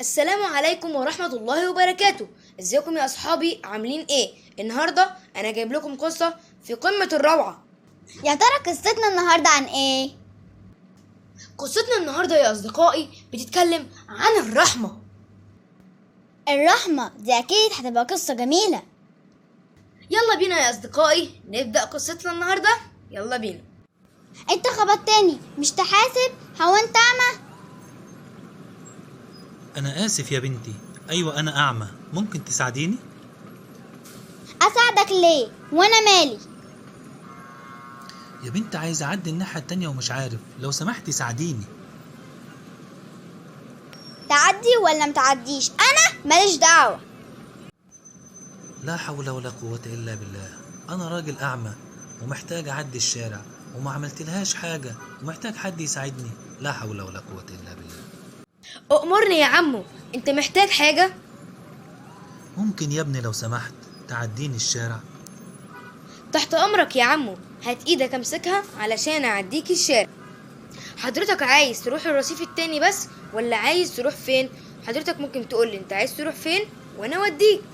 السلام عليكم ورحمة الله وبركاته. ازيكم يا اصحابي، عاملين ايه؟ النهاردة انا جايب لكم قصة في قمة الروعة. يا ترى قصتنا النهاردة عن ايه؟ قصتنا النهاردة يا اصدقائي بتتكلم عن الرحمة. الرحمة دي اكيد هتبقى قصة جميلة. يلا بينا يا اصدقائي نبدأ قصتنا النهاردة. يلا بينا. انت خبطتني، مش تحاسب؟ هو انت اعمى؟ أنا آسف يا بنتي. أيوة أنا أعمى، ممكن تساعديني؟ اساعدك ليه؟ وانا مالي؟ يا بنت عايز أعدي الناحية التانية ومش عارف، لو سمحتي ساعديني. تعدي ولا متعديش؟ انا ماليش دعوة. لا حول ولا قوة إلا بالله. أنا راجل أعمى ومحتاج أعدي الشارع وما عملتلهاش حاجة ومحتاج حد يساعدني. لا حول ولا قوة إلا بالله. أؤمرني يا عمو، انت محتاج حاجة؟ ممكن يا ابني لو سمحت تعديني الشارع؟ تحت امرك يا عمو، هات ايدك امسكها علشان اعديك الشارع. حضرتك عايز تروح الرصيف التاني بس ولا عايز تروح فين؟ حضرتك ممكن تقولي انت عايز تروح فين وانا اوديك.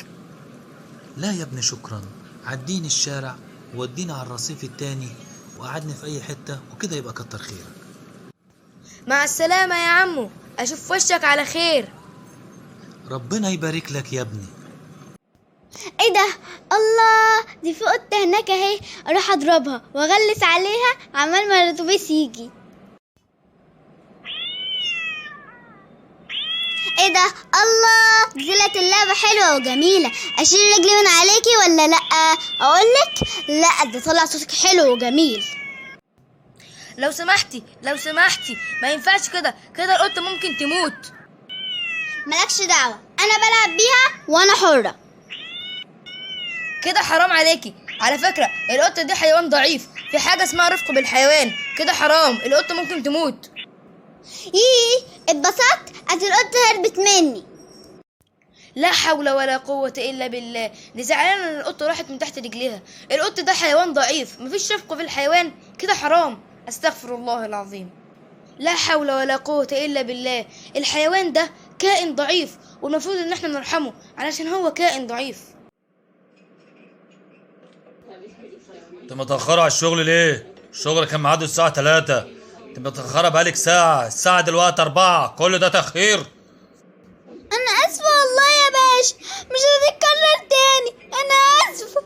لا يا ابني شكرا، عديني الشارع ووديني على الرصيف التاني وقعدني في أي حتة وكده يبقى كتر خيرك. مع السلامة يا عمو، اشوف وشك على خير. ربنا يبارك لك يا ابني. ايه ده؟ الله، دي في قطة هناك اهي، اروح اضربها واغلس عليها عمال ما الاتوبيس يجي. ايه ده؟ الله، طلعت اللعبة حلوة وجميلة. اشيل رجلي من عليكي ولا لا؟ اقولك لا، ده طلع صوتك حلو وجميل. لو سمحتي ما ينفعش كده القطة ممكن تموت. مالكش دعوة، انا بلعب بيها وانا حرة. كده حرام عليكي. على فكرة القطة دي حيوان ضعيف، في حاجة اسمها رفق بالحيوان. كده حرام، القطة ممكن تموت. اتبسطت؟ ادي القطة هربت مني. لا حول ولا قوة إلا بالله، دي زعلانة إن القطة راحت من تحت رجليها. القط ده حيوان ضعيف، مفيش رفق في الحيوان. كده حرام، أستغفر الله العظيم. لا حول ولا قوة إلا بالله. الحيوان ده كائن ضعيف، والمفروض إن احنا نرحمه علشان هو كائن ضعيف. انت متأخرة على الشغل ليه؟ الشغل كان ميعاده الساعة 3. انت متأخرة بقالك ساعة، الساعة دلوقتي 4، كل ده تأخير؟ انا اسفة والله يا باشا، مش هتتكرر تاني، انا اسفة.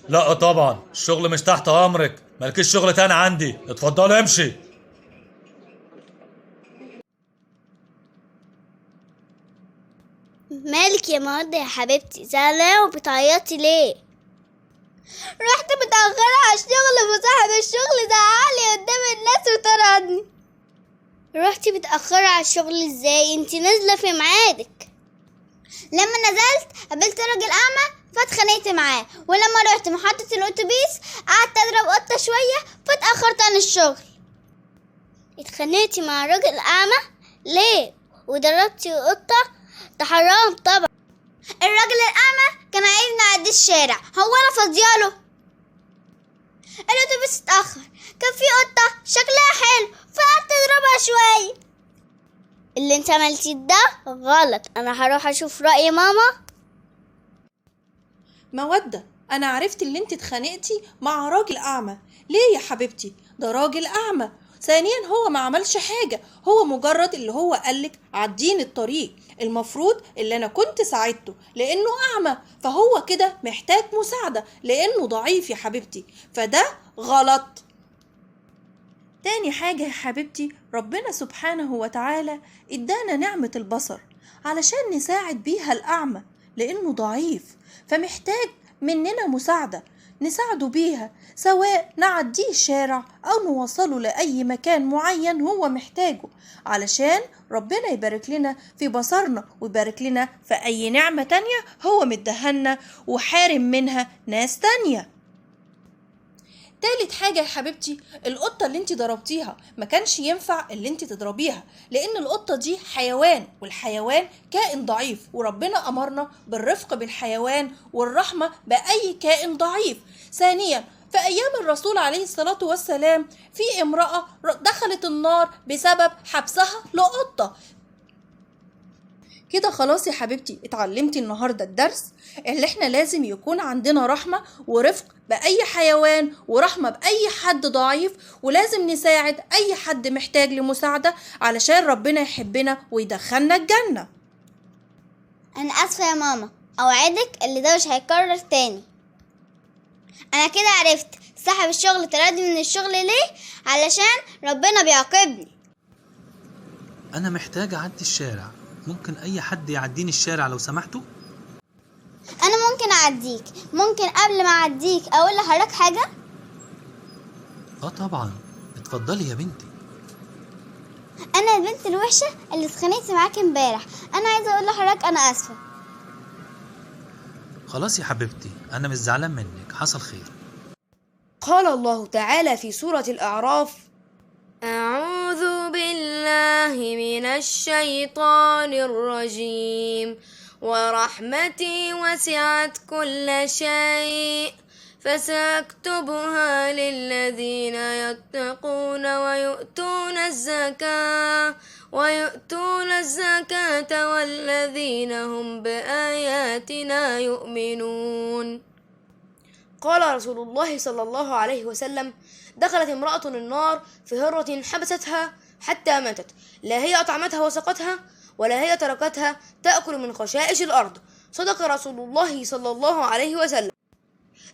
لا طبعا، الشغل مش تحت أمرك، مالكيش شغل تاني عندي، اتفضلي امشي. مالك يا مودة يا حبيبتي، زعلانة وبتعيطي ليه؟ رحت متأخرة على الشغل وصاحب الشغل زعقلي قدام الناس وطردني. رحتي متأخرة على الشغل ازاي؟ انتي نازلة في ميعادك. لما نزلت قابلت راجل أعمى فاتخانقت معاه، ولما رحت محطة الأتوبيس قعدت أضرب قطة شوية فاتأخرت عن الشغل. اتخانقتي مع راجل أعمى ليه؟ وضربتي قطة؟ ده حرام طبعا. الراجل الأعمى كان عايزني أعدي الشارع، هو أنا فاضياله؟ الأتوبيس اتأخر، كان في قطة شكلها حلو فقعدت أضربها شوية. اللي انت عملتيه ده غلط، أنا هروح أشوف رأي ماما. مودة، أنا عرفت اللي انت اتخانقتي مع راجل أعمى. ليه يا حبيبتي؟ ده راجل أعمى. ثانيا هو ما عملش حاجة، هو مجرد اللي هو قالك عدين الطريق. المفروض اللي أنا كنت ساعدته لأنه أعمى، فهو كده محتاج مساعدة لأنه ضعيف يا حبيبتي، فده غلط. تاني حاجة يا حبيبتي، ربنا سبحانه وتعالى ادانا نعمة البصر علشان نساعد بيها الأعمى لأنه ضعيف، فمحتاج مننا مساعدة نساعده بيها، سواء نعديه الشارع أو نوصله لأي مكان معين هو محتاجه، علشان ربنا يبارك لنا في بصرنا ويبارك لنا في أي نعمة تانية هو مدهنا وحارم منها ناس تانية. تالت حاجة يا حبيبتي، القطة اللي انت ضربتيها ما كانش ينفع اللي انت تضربيها، لان القطة دي حيوان، والحيوان كائن ضعيف، وربنا امرنا بالرفق بالحيوان والرحمة بأي كائن ضعيف. ثانيا في ايام الرسول عليه الصلاة والسلام في امرأة دخلت النار بسبب حبسها لقطة. كده خلاص يا حبيبتي اتعلمتي النهاردة الدرس اللي احنا لازم يكون عندنا رحمة ورفق بأي حيوان ورحمة بأي حد ضعيف، ولازم نساعد أي حد محتاج لمساعدة علشان ربنا يحبنا ويدخلنا الجنة. انا اسفة يا ماما، اوعدك اللي ده مش هيكرر تاني. انا كده عرفت صاحب الشغل طردني من الشغل ليه، علشان ربنا بيعاقبني. أنا محتاج أعدي الشارع، ممكن أي حد يعديني الشارع لو سمحتوا؟ انا ممكن اعديك، ممكن قبل ما اعديك اقول لحضرتك حاجة؟ طبعا، اتفضلي يا بنتي. انا البنت الوحشة اللي اتخانقت معاك امبارح، انا عايزة اقول لحضرتك انا اسفة. خلاص يا حبيبتي، أنا مش زعلان منك، حصل خير. قال الله تعالى في سورة الأعراف: أعوذ بالله من الشيطان الرجيم، ورحمتي وسعت كل شيء فسأكتبها للذين يتقون ويؤتون الزكاة والذين هم بآياتنا يؤمنون. قال رسول الله صلى الله عليه وسلم: دخلت امرأة النار في هرة حبستها حتى ماتت، لا هي أطعمتها وسقتها ولا هي تركتها تأكل من خشائش الأرض. صدق رسول الله صلى الله عليه وسلم.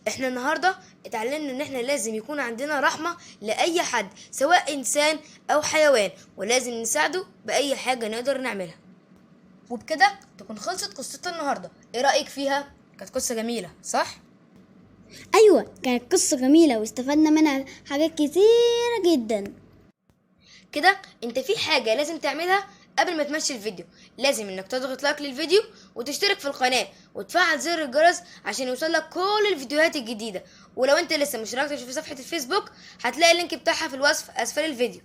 احنا النهاردة اتعلمنا ان احنا لازم يكون عندنا رحمة لأي حد، سواء إنسان أو حيوان، ولازم نساعده بأي حاجة نقدر نعملها. وبكده تكون خلصت قصتنا النهاردة. ايه رأيك فيها؟ كانت قصة جميلة صح؟ ايوه، كانت قصة جميلة واستفدنا منها حاجات كتيرة جدا. كده انت في حاجة لازم تعملها قبل ما تمشي الفيديو، لازم انك تضغط لايك للفيديو وتشترك في القناة وتفعل زر الجرس عشان يوصلك كل الفيديوهات الجديدة. ولو انت لسه مشتركتش في صفحة الفيسبوك هتلاقي اللينك بتاعها في الوصف اسفل الفيديو.